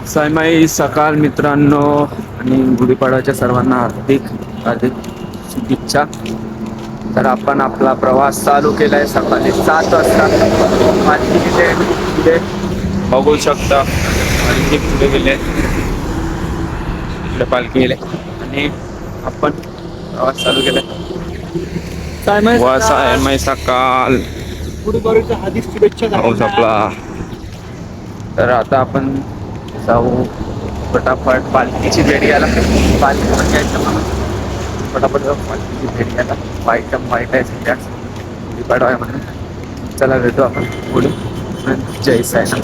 सायमाई सकाळ मित्रांनो आणि गुढीपाडव्याच्या सर्वांना हार्दिक हार्दिक शुभेच्छा. तर आपण आपला प्रवास चालू केलाय सकाळी 7 वाजता. पालखी पुढे बघू शकता, पालखी पुढे गेले, इकडे पालखी गेले आणि आपण प्रवास चालू केलाय. सायमाई सकाळ गुढीपाडव्याच्या हार्दिक शुभेच्छा. पाऊस आपला. तर आता आपण जाऊ फटाफट पालखीची भेट घ्यायला. पालखी पण घ्यायचं म्हणून फटाफट जाऊ पालखीची भेट घ्यायला. वाईट आहे सध्या गुढीपाडवा आहे म्हणून. चला भेटू आपण पुढे. जय साईनाथ.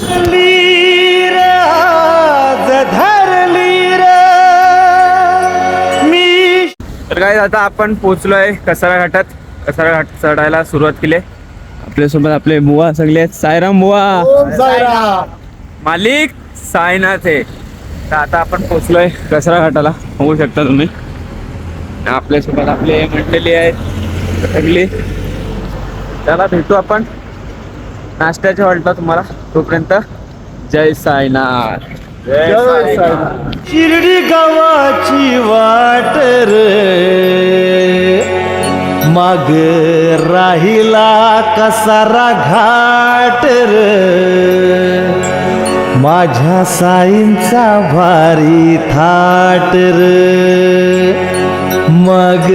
तर काय आता आपण पोचलोय कसारा घाटात. कसारा घाट चढायला सुरुवात केली. आपल्यासोबत आपले बुवा सगळे आहेत. साईराम बुवा. मालिक साईनाथ आहे. तर आता आपण पोचलोय कसारा घाटाला, होऊ शकता तुम्ही. आपल्यासोबत आपले मंडळी आहेत सगळी. त्याला भेटू आपण नाश्त्याच्या हॉल्टला तुम्हाला. तोपर्यंत जय साईनाथ. जय साईनाथ. शिर्डी गावाची वाट माग राहिला कसारा घाट माझ्या साईंचा भारी थाट मग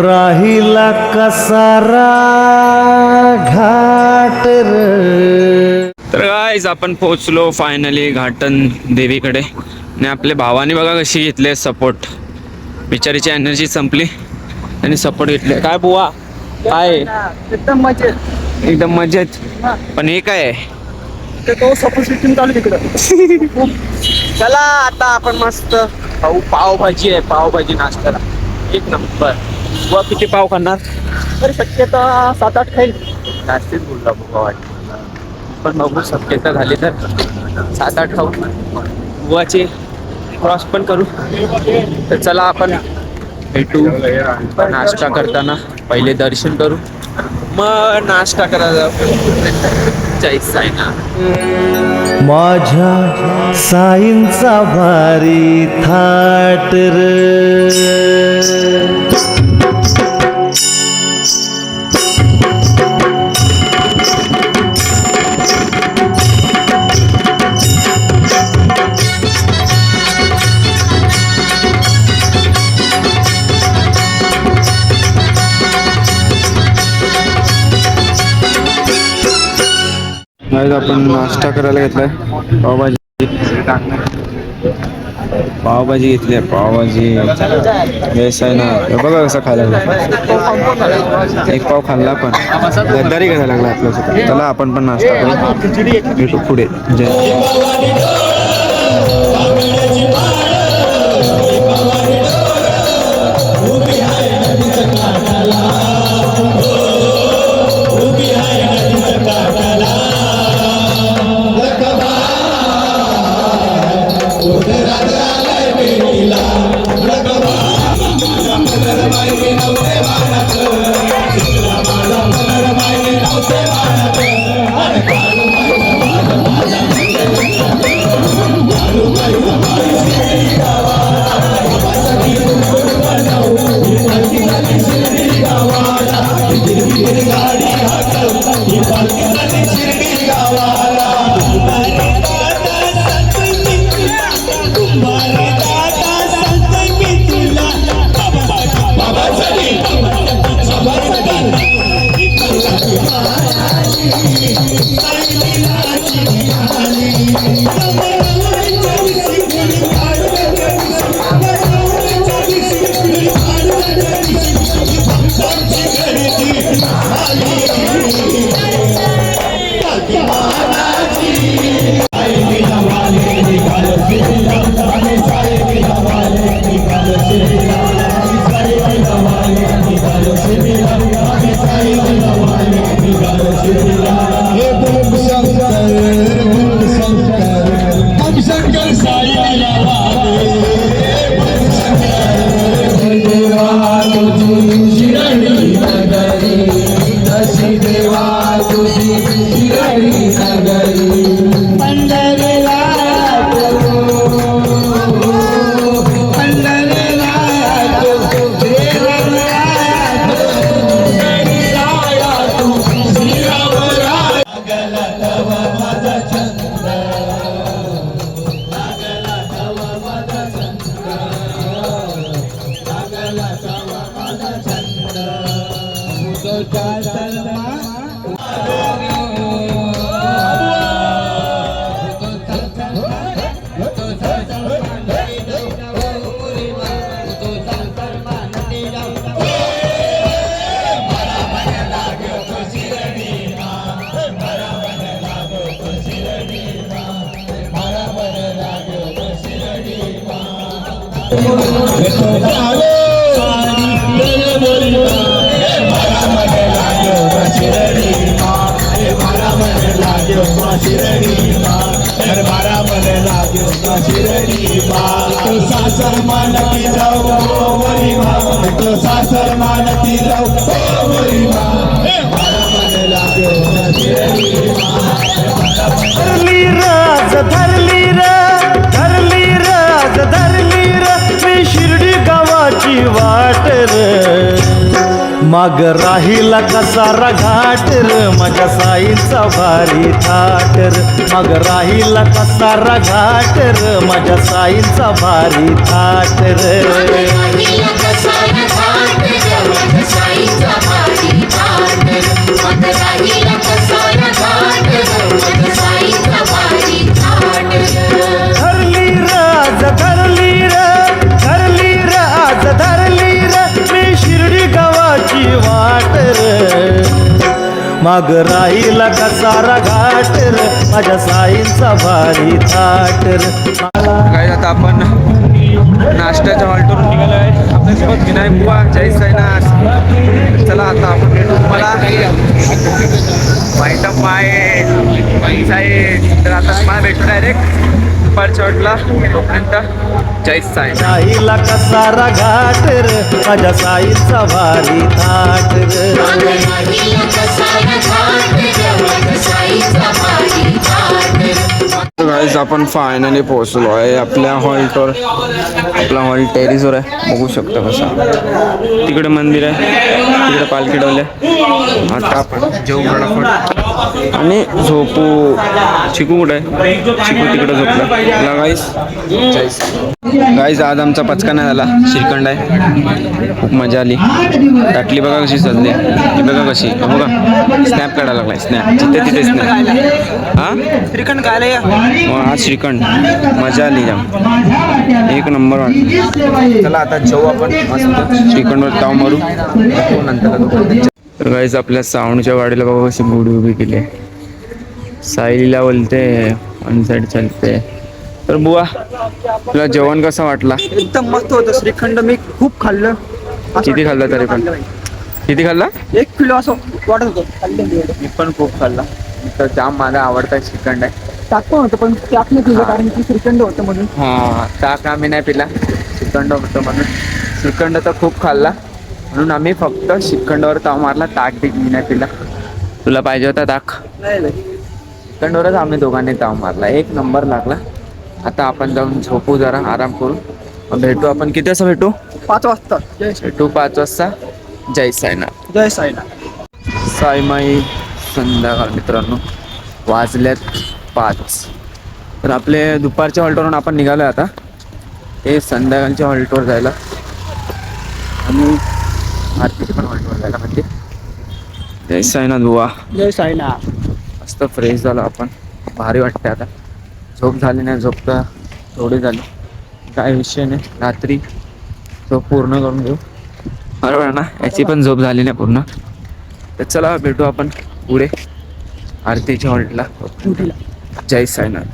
राहिला कसारा घाट तर गाईज आपण पोहोचलो फायनली घाटन देवीकडे. आणि आपल्या भावाने बघा कशी घेतले सपोर्ट. बिचारीची एनर्जी संपली, त्यांनी सपोर्ट घेतले. काय बुवा काय एकदम मजेत. एकदम मजेत. पण हे काय आहे? तो सपोर्ट सिस्टीम चालू तिकडं. चला आता आपण मस्त खाऊ. पावभाजी आहे, पावभाजी नाश्त्याला एक नंबर. बुवा किती पाव खाणार? तर शक्यता 7-8 खाईल. जास्तीच बोलला बुवा वाटतं. पण बघू शक्यता झाली तर 7-8 खाऊ. बुवाचे क्रॉस पण करू. तर चला आपण भेटू. नाश्ता करताना पहिले दर्शन करू, मग नाश्ता करायला जाऊ. जय साईनाथ. माझ्या साईंचा भारी थाट आपण नाश्ता करायला घेतलाय. पावभाजी घेतली आहे. पावभाजी जय साईनाथ. बघा कसं खायला. एक पाव खाल्ला पण गद्दारी करायला लागला आपल्यासोबत. चला आपण पण नाश्ता करू, भेटू पुढे. जय सासर मानती जाऊ सासर मानती जाऊ धरली राज धरली राज धरली मी शिर्डी गावाची वाट माग राहिला कसारा घाट माझ्या साईंचा भारी थाट माग राहिला कसारा घाट माझ्या साईंचा भारी थाट धरली राज धरली मी शिर्डी गावाची वाट माग राहिला कसारा घाट माझ्या साईंचा भारी थाट काय आता आपण नाश्त्याच्या हॉल्टवरून निघालो आहे. आपल्यासोबत विनायक बुवा, जय साईनाथ. चला आता आपण भेटू तुम्हाला वाईट माय साहेब. तर आता तुम्हाला भेटू डायरेक्ट दुपारच्या हॉटला. तोपर्यंत जय साईनाथ. राहिला कसारा घाट माझ्या साईंचा भारी थाट गाईज आपण फायनली पोहोचलो आहे आपल्या हॉल्टवर. आपला हॉल टेरिसवर आहे, बघू शकता कसं. तिकडे मंदिर आहे, तिकडे पालखी डोले. आता आपण जेवू फटाफट आणि झोपू. चिकू कुठे आहे? चिकू तिकडे झोपला. गाईज गाईज आज आमचा पचका नाही झाला. श्रीखंड आहे, खूप मजा आली. टाकली बघा कशी सजली, ती बघा कशी. बघा स्नॅप काढायला लागलाय. स्नॅप जिथे तिथे स्नॅप. हा श्रीखंड खायला या. आज श्रीखंड मजा आली जाम, एक नंबर वाटत. चला आता जेवू आपण मस्त. श्रीखंडवर ताव मारू नंतर. तर गाईज आपल्या सावणच्या वाडीला बघा कशी गुढी उभी केली आहे. साईलीला बोलते वन साईड चालते. तर बुवा तुला जेवण कसं वाटला? एकदम मस्त होतं. श्रीखंड मी खूप खाल्लं. किती खाल्लं तरी पण? किती खाल्ला? 1 किलो असं वाटत होतं. मी पण खूप खाल्ला. तर जाम माझा आवडता श्रीखंड आहे. ताक पण होतं पण ताक नाही पिलं कारण की श्रीखंड होतं म्हणून. हा ताक आम्ही नाही पिला, श्रीखंड होतं म्हणून. श्रीखंड तर खूप खाल्ला म्हणून आम्ही फक्त श्रीखंडावर ताव मारला. ताक बी मी नाही पिला. तुला पाहिजे होता ताक? नाही श्रीखंडावरच आम्ही दोघांनी ताव मारला, एक नंबर लागला. आता आपण जाऊन झोपू, जरा आराम करू. मग भेटू आपण. किती वाजता भेटू? 5 वाजता. भेटू 5 वाजता. जय साईनाथ. जय साईनाथ. साईमाई संध्याकाळ मित्रांनो, वाजल्यात 5. तर आपले दुपारच्या हॉल्टवरून आपण निघालो आता. हे संध्याकाळच्या हॉल्टवर जायला आणि आरतीच्या पण हॉल्टवर जायला म्हणजे. जय साईनाथ बुवा. जय साईनाथ. मस्त फ्रेश झालो आपण, भारी वाटते आता. झोप झाली नाही, झोप तर थोडी झाली, काय विषय नाही. रात्री झोप पूर्ण करून घेऊ, बरोबर ना. याची पण झोप झाली नाही पूर्ण. तर चला भेटू आपण पुढे आरतीच्या हॉल्टला. जय साईनाथ.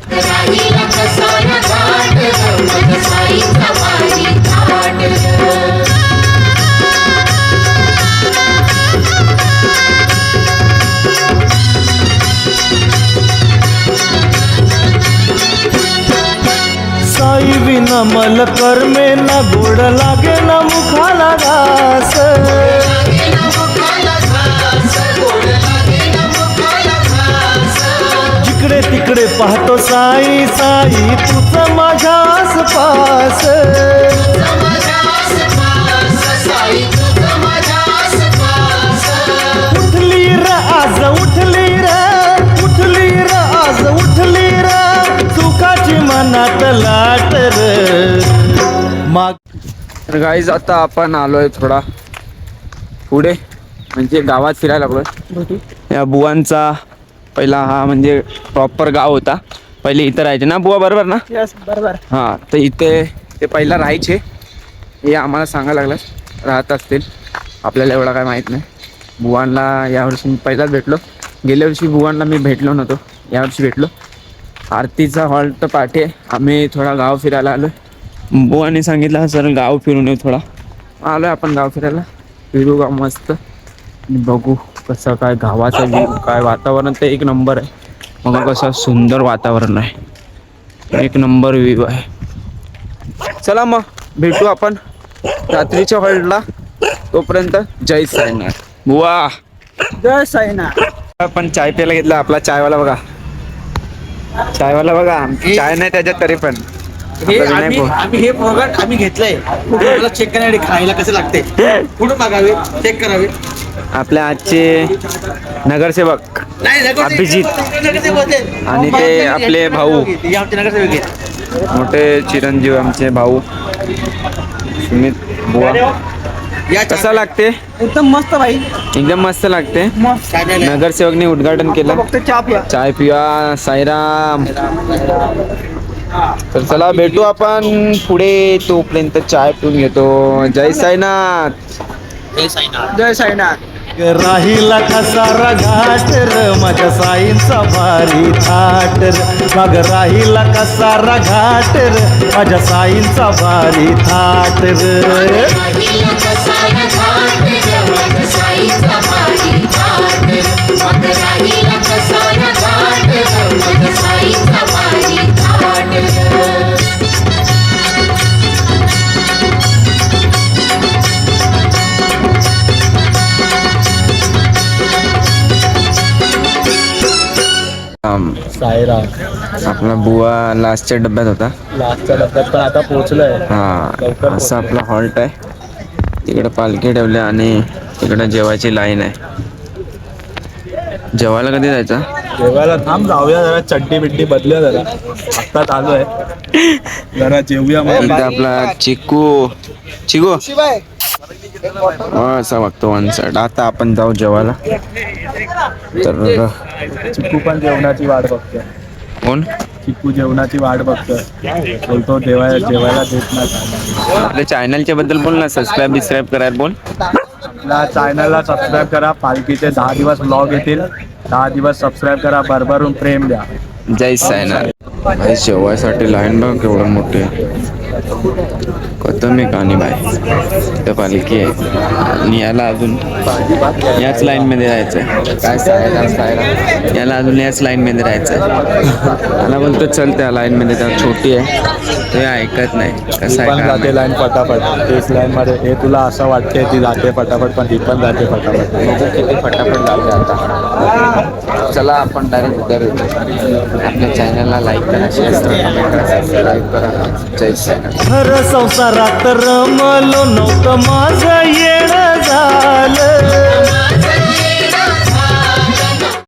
साई विना मल कर्मे ना गोड लागे ना मुखाला घास. जिकडे तिकडे पाहतो साई साई तुझ माझ्या आसपास. उठली र आज उठली र उठली र आज उठली र सुखाची मनात लाट र माग. तर गाईज आता आपण आलोय थोडा पुढे, म्हणजे गावात फिरायला लागलोय. या बुवांचा पहिला हा म्हणजे प्रॉपर गाव होता. पहिले इथं राहायचे ना बुवा, बरोबर ना? यस बरोबर. हां, तर इथे ते पहिला राहायचे. हे आम्हाला सांगायला लागलं राहत असतील, आपल्याला एवढा काय माहीत नाही. बुवांना यावर्षी मी पहिलाच भेटलो. गेल्या वर्षी बुवांना मी भेटलो नव्हतो, यावर्षी भेटलो. आरतीचा हॉल्ट पाठी आम्ही थोडा गाव फिरायला आलो. बुवाने सांगितलं सर गाव फिरून येऊ थोडा. आलोय आपण गाव फिरायला. फिरू गाव मस्त. बघू कसं काय गावाचा व्ह्यू काय वातावरण ते एक नंबर आहे. बघा कसं सुंदर वातावरण आहे. एक नंबर व्ह्यू आहे. चला मग भेटू आपण रात्रीच्या हॉल्टला. तोपर्यंत जय साईनाथ. बुवा जय साईनाथ. आपण चाय प्यायला घेतला. आपला चायवाला बघा. चायवाला बघा. चाय नाही त्याच्यात तरी पण आम्ही हे प्रोग्राम आम्ही घेतलंय. मला चेक करण्यासाठी खायला कसं लागते कुठं मागावे चेक करावे. आपल्या आजचे नगरसेवक अभिजित आणि ते आपले भाऊ मोठे चिरंजीव आमचे भाऊ सुमित बुवा. कसा लागते? एकदम मस्त भाई. एकदम मस्त लागते. नगरसेवकने उद्घाटन केलं. चाय पिवा. साईराम. तर चला भेटू आपण पुढे. तोपर्यंत चाय पिऊन घेतो. जय साईनाथ. जय साईनाथ. राहिला कसारा घाट र माझ्या साईंचा भारी थाट र. मग राहिला कसारा घाट र माझ्या साईंचा भारी थाट र. साईराम. आपला बुवा लास्टच्या डब्यात होता. लास्टच्या डब्यात पण आता पोहोचलोय. हा असं आपला हॉल्ट आहे. तिकडे पालखी ठेवली आणि तिकडे जेवायची लाईन आहे. जेवायला कधी जायचं? जेवायला थांब जाऊया जरा. चड्डी बिड्डी बदलूया जरा. आत्ताच आलोय जरा जेवूया. इथं आपला चिकू असा वागतो वन साईड. आता आपण जाऊ जेवायला. तर चिकू पण जेवणाची वाट बघतोय. कोण? चिकू जेवणाची वाट बघतोय. बोलतो जेवायला देत नाही. आपल्या चॅनलच्या बद्दल बोल ना. सबस्क्राईब करायला बोल. आपल्या चॅनलला सबस्क्राईब करा. पालखीचे 10 दिवस व्लॉग येतील. 10 दिवस सबस्क्राईब करा. भरभरून प्रेम द्या. जय साईनाथ. भाई जेवायसाठी लाईन बघ केवढं मोठे. कदम एक आणि बाय तर पालखी आहे. आणि याला अजून याच लाईनमध्ये राहायचं आहे. काय साईराम याला अजून याच लाईनमध्ये राहायचं आहे. मला बोलतो चल त्या लाईनमध्ये. त्या छोटी आहे ते ऐकत नाही. कसं आहे काय जाते लाईन पटापट. तेच लाईन मध्ये हे तुला असं वाटते ती जाते पटापट पण ती पण जाते पटापट. किती फटाफट जाते आता. चला आपण डायरेक्ट उद्या भेटू. आपल्या चॅनलला लाईक करा, शेअर करा, कमेंट करा, सबस्क्राईब करा. जय साईनाथ. खर संसारात रमलो नव्हतं माझं येणं झालं.